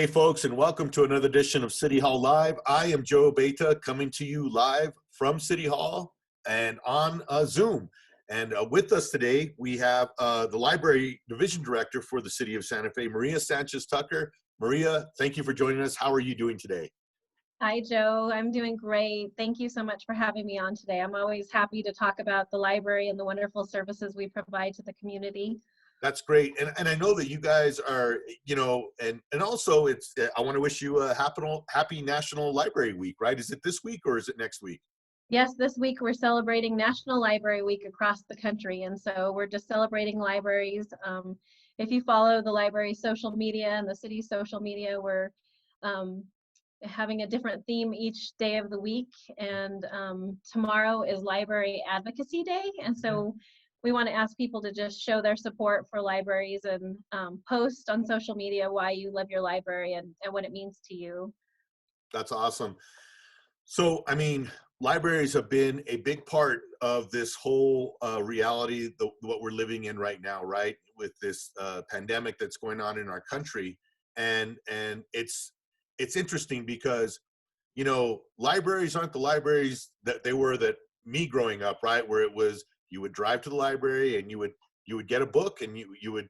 folks, and welcome to another edition of City Hall Live. I am Joe Beta, coming to you live from City Hall and on Zoom. And with us today, we have the Library Division Director for the City of Santa Fe, Maria Sanchez-Tucker. Maria, thank you for joining us. How are you doing today? Hi, Joe. I'm doing great. Thank you so much for having me on today. I'm always happy to talk about the library and the wonderful services we provide to the community. That's great. And I know that you guys are, and also it's, I want to wish you a happy National Library Week, right? Is it this week or is it next week? Yes, this week we're celebrating National Library Week across the country. And so we're just celebrating libraries. If you follow the library's social media and the city's social media, we're having a different theme each day of the week. And tomorrow is Library Advocacy Day. And so we want to ask people to just show their support for libraries and post on social media why you love your library and what it means to you. That's awesome. So, I mean, libraries have been a big part of this whole reality, what we're living in right now, right? With this pandemic that's going on in our country. And it's interesting because, libraries aren't the libraries that they were that me growing up, right? Where it was, you would drive to the library and you would get a book and you would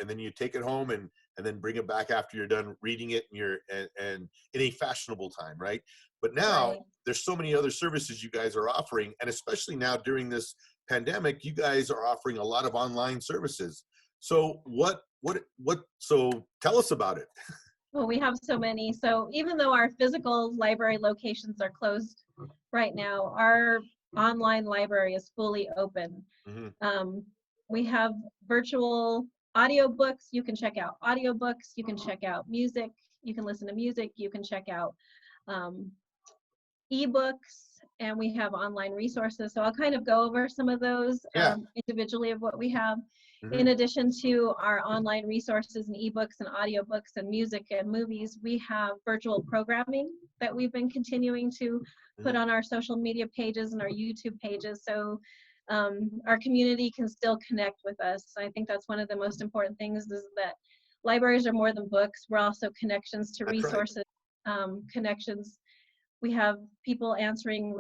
and then you take it home and then bring it back after you're done reading it and in a fashionable time, right? But now there's so many other services you guys are offering, and especially now during this pandemic, you guys are offering a lot of online services. So so tell us about it. Well, we have so many. So even though our physical library locations are closed right now, our online library is fully open. We have virtual audiobooks. You can check out audiobooks. You can check out music. You can listen to music. You can check out ebooks, and we have online resources. So I'll kind of go over some of those individually of what we have. In addition to our online resources and ebooks and audiobooks and music and movies, we have virtual programming that we've been continuing to put on our social media pages and our YouTube pages, so our community can still connect with us. I think that's one of the most important things, is that libraries are more than books. We're also connections to resources, connections. We have people answering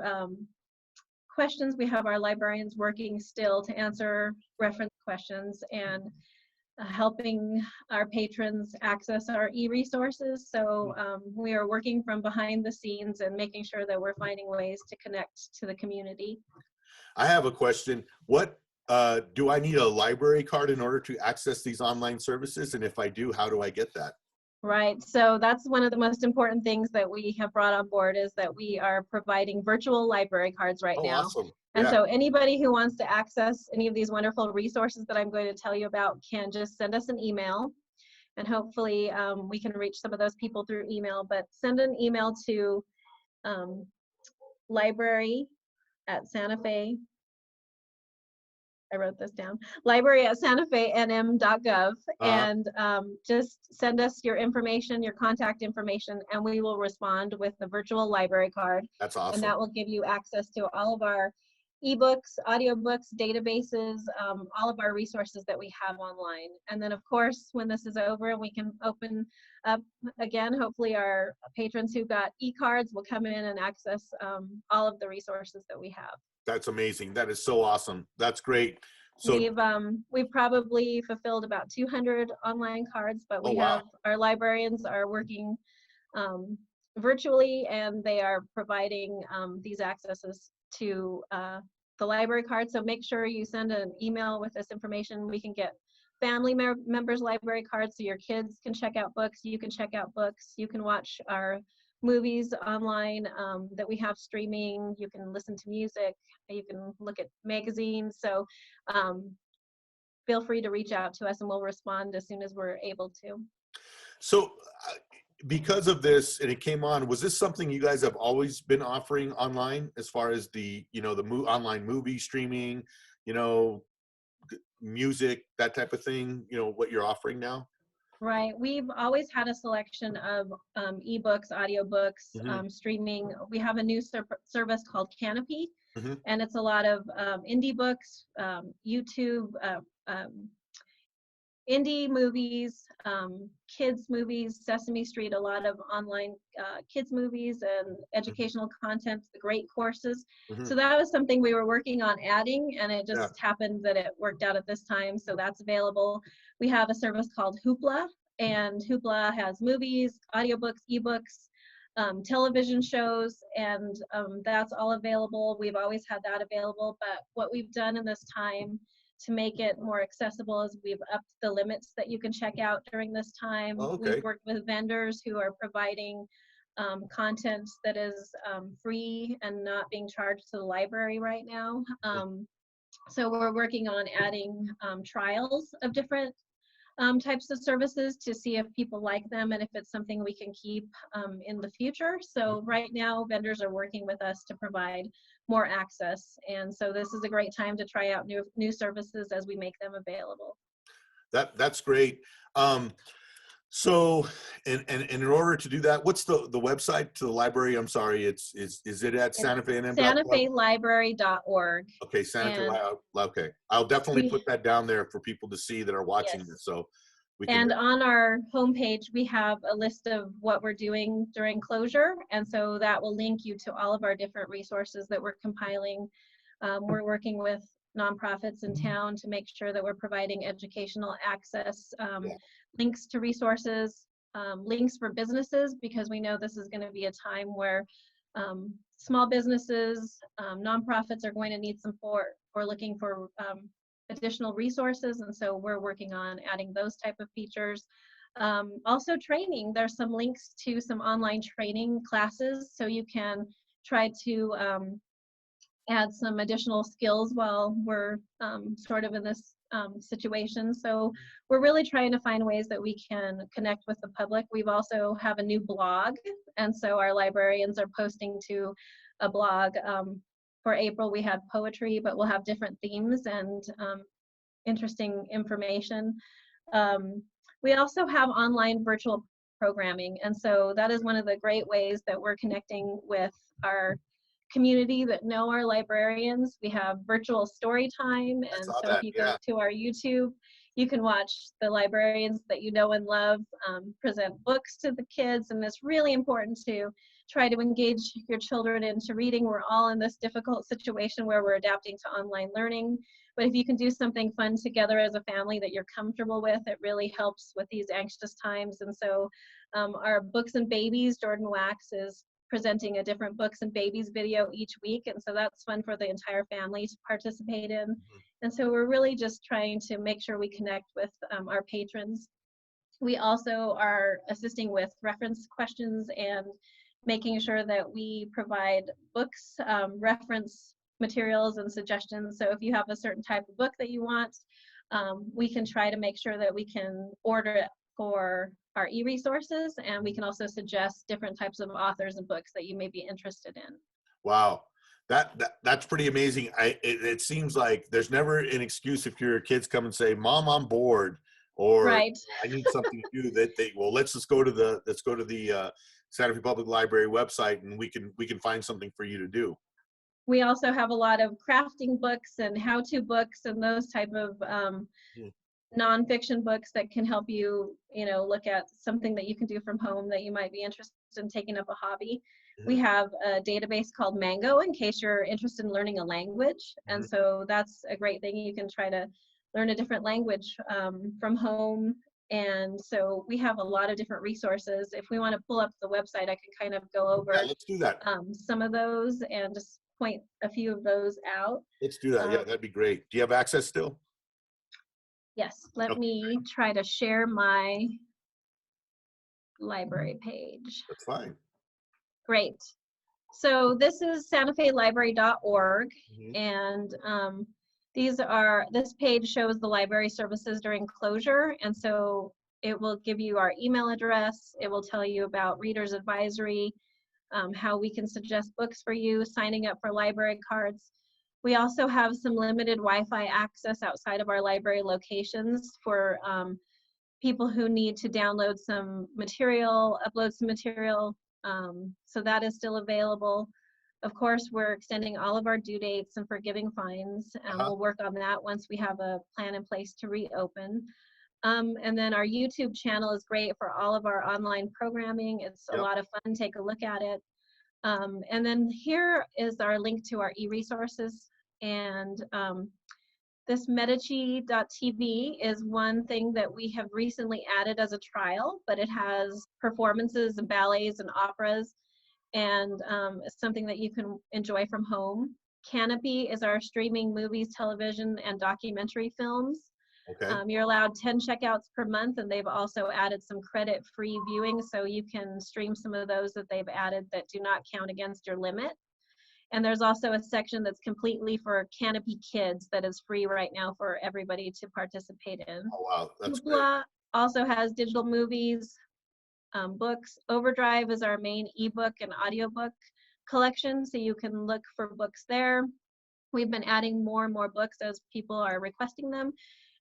questions. We have our librarians working still to answer reference questions and helping our patrons access our e-resources. So we are working from behind the scenes and making sure that we're finding ways to connect to the community. I have a question. What do I need a library card in order to access these online services? And if I do, how do I get that? Right, so that's one of the most important things that we have brought on board, is that we are providing virtual library cards right now. Awesome. And so anybody who wants to access any of these wonderful resources that I'm going to tell you about can just send us an email, and hopefully we can reach some of those people through email. But send an email to library@SantaFe. I wrote this down, library@santafenm.gov, and just send us your information, your contact information, and we will respond with the virtual library card. That's awesome. And that will give you access to all of our ebooks, audiobooks, databases, all of our resources that we have online. And then, of course, when this is over and we can open up again, hopefully our patrons who got e-cards will come in and access all of the resources that we have. That's amazing. That is so awesome. That's great. So we've probably fulfilled about 200 online cards, but we have our librarians are working virtually, and they are providing these accesses to the library card. So make sure you send an email with this information. We can get family members library cards, so your kids can check out books, you can check out books, you can watch our movies online that we have streaming, you can listen to music, you can look at magazines. So feel free to reach out to us and we'll respond as soon as we're able to. So because of this, and it came on, was this something you guys have always been offering online, as far as the online movie streaming, music, that type of thing, what you're offering now? Right. We've always had a selection of ebooks, audiobooks, streaming. We have a new service called Canopy, and it's a lot of indie books, YouTube, indie movies, kids movies, Sesame Street, a lot of online kids movies and educational content, the great courses. Mm-hmm. So that was something we were working on adding, and it Yeah. just happened that it worked out at this time. So that's available. We have a service called Hoopla, and Hoopla has movies, audiobooks, ebooks, television shows, and that's all available. We've always had that available, but what we've done in this time to make it more accessible is we've upped the limits that you can check out during this time. Oh, We've okay. worked with vendors who are providing content that is free and not being charged to the library right now. So we're working on adding trials of different types of services to see if people like them and if it's something we can keep in the future. So right now, vendors are working with us to provide more access. And so this is a great time to try out new services as we make them available. That's great. So, and in order to do that, what's the website to the library? I'm sorry, is it at SantaFeNM.org? SantaFeLibrary.org. Okay, Santa Fe. And Okay, I'll definitely we, put that down there for people to see that are watching yes. this, so we can. And on our homepage, we have a list of what we're doing during closure. And so that will link you to all of our different resources that we're compiling. We're working with nonprofits in town to make sure that we're providing educational access, links to resources, links for businesses, because we know this is going to be a time where small businesses, nonprofits are going to need support or looking for additional resources, and so we're working on adding those type of features. Also training, there's some links to some online training classes, so you can try to add some additional skills while we're sort of in this situation. So we're really trying to find ways that we can connect with the public. We've also have a new blog, and so our librarians are posting to a blog. For April, we had poetry, but we'll have different themes and interesting information. We also have online virtual programming, and so that is one of the great ways that we're connecting with our community that know our librarians. We have virtual story time, I and saw so if that. you Yeah. go to our YouTube, you can watch the librarians that you know and love present books to the kids, and it's really important to try to engage your children into reading. We're all in this difficult situation where we're adapting to online learning, but if you can do something fun together as a family that you're comfortable with, it really helps with these anxious times. And so our Books and Babies, Jordan Wax is presenting a different Books and Babies video each week, and so that's fun for the entire family to participate in. And so we're really just trying to make sure we connect with our patrons. We also are assisting with reference questions and making sure that we provide books, reference materials and suggestions. So if you have a certain type of book that you want, we can try to make sure that we can order it for our e-resources, and we can also suggest different types of authors and books that you may be interested in. Wow, that's pretty amazing. It seems like there's never an excuse if your kids come and say, "Mom, I'm bored," or Right. "I need something to do." Well, let's go to the Santa Fe Public Library website, and we can find something for you to do. We also have a lot of crafting books and how-to books and those type of nonfiction books that can help you, look at something that you can do from home that you might be interested in taking up a hobby. We have a database called Mango in case you're interested in learning a language. And so that's a great thing. You can try to learn a different language from home. And so we have a lot of different resources. If we want to pull up the website, I can kind of go over let's do that. Some of those and just point a few of those out. Let's do that. Yeah, that'd be great. Do you have access still? Yes, let me try to share my library page. That's fine. Great. So this is SantaFeLibrary.org, and this page shows the library services during closure, and so it will give you our email address, it will tell you about Reader's Advisory, how we can suggest books for you, signing up for library cards. We also have some limited Wi-Fi access outside of our library locations for people who need to download some material, upload some material, so that is still available. Of course, we're extending all of our due dates and forgiving fines, and we'll work on that once we have a plan in place to reopen. And then our YouTube channel is great for all of our online programming. It's a Yep. lot of fun. Take a look at it. And then here is our link to our e-resources. And this Medici.tv is one thing that we have recently added as a trial, but it has performances and ballets and operas, and it's something that you can enjoy from home. Canopy is our streaming movies, television, and documentary films. Okay. You're allowed 10 checkouts per month, and they've also added some credit-free viewing, so you can stream some of those that they've added that do not count against your limit. And there's also a section that's completely for Canopy Kids that is free right now for everybody to participate in. Oh, wow. That's Hoopla great. also has digital movies, books. Overdrive is our main ebook and audiobook collection, so you can look for books there. We've been adding more and more books as people are requesting them.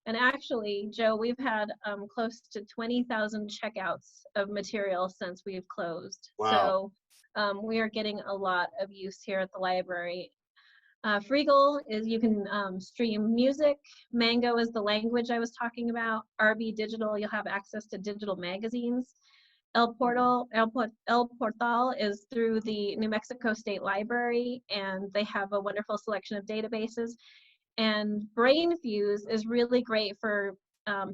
And actually, Joe, we've had close to 20,000 checkouts of material since we've closed. Wow. So we are getting a lot of use here at the library. Freegal is you can stream music. Mango is the language I was talking about. RB Digital, you'll have access to digital magazines. El Portal is through the New Mexico State Library, and they have a wonderful selection of databases. And BrainFuse is really great for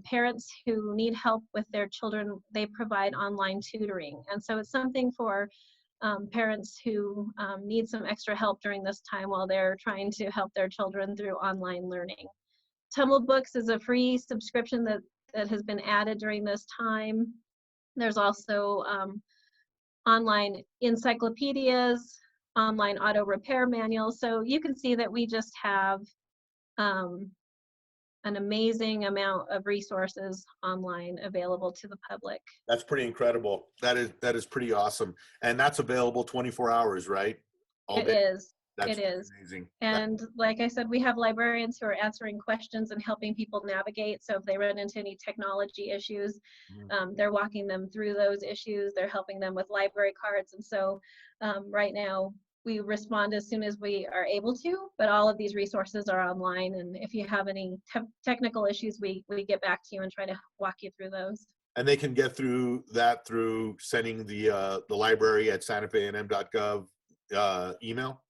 parents who need help with their children. They provide online tutoring. And so it's something for parents who need some extra help during this time while they're trying to help their children through online learning. Tumblr Books is a free subscription that has been added during this time. There's also online encyclopedias, online auto repair manuals. So you can see that we just have an amazing amount of resources online available to the public. That's pretty incredible. That is pretty awesome. And that's available 24 hours, right? All It day. is. That's It is. amazing. And like I said, we have librarians who are answering questions and helping people navigate. So if they run into any technology issues, they're walking them through those issues. They're helping them with library cards. And so right now, we respond as soon as we are able to, but all of these resources are online. And if you have any technical issues, we get back to you and try to walk you through those. And they can get through that through sending the library at santafeanm.gov email?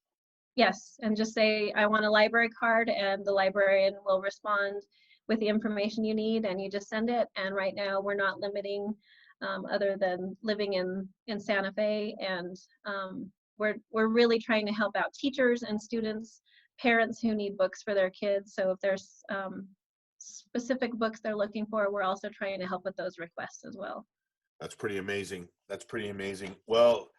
Yes, and just say, I want a library card, and the librarian will respond with the information you need, and you just send it. And right now, we're not limiting other than living in Santa Fe, and we're really trying to help out teachers and students, parents who need books for their kids. So if there's specific books they're looking for, we're also trying to help with those requests as well. That's pretty amazing. That's pretty amazing. Well,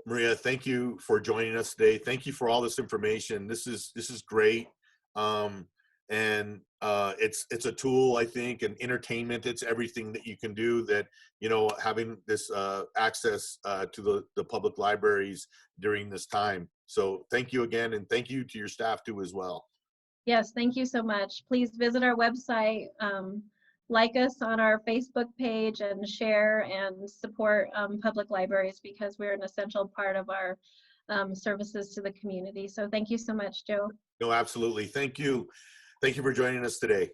Maria, thank you for joining us today. Thank you for all this information. This is great. And it's a tool, I think, and entertainment. It's everything that you can do that, having this access to the public libraries during this time. So thank you again, and thank you to your staff too as well. Yes, thank you so much. Please visit our website, like us on our Facebook page, and share and support public libraries, because we're an essential part of our services to the community. So thank you so much, Joe. No, absolutely. Thank you. Thank you for joining us today.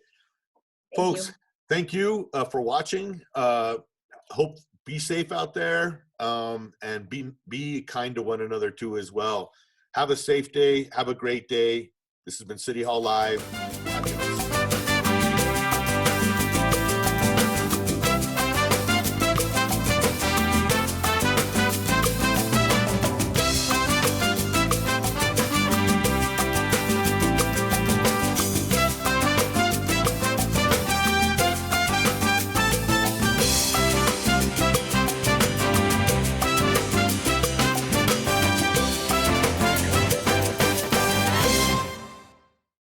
Thank Folks, you. thank you for watching. Hope be safe out there, and be kind to one another too as well. Have a safe day. Have a great day. This has been City Hall Live.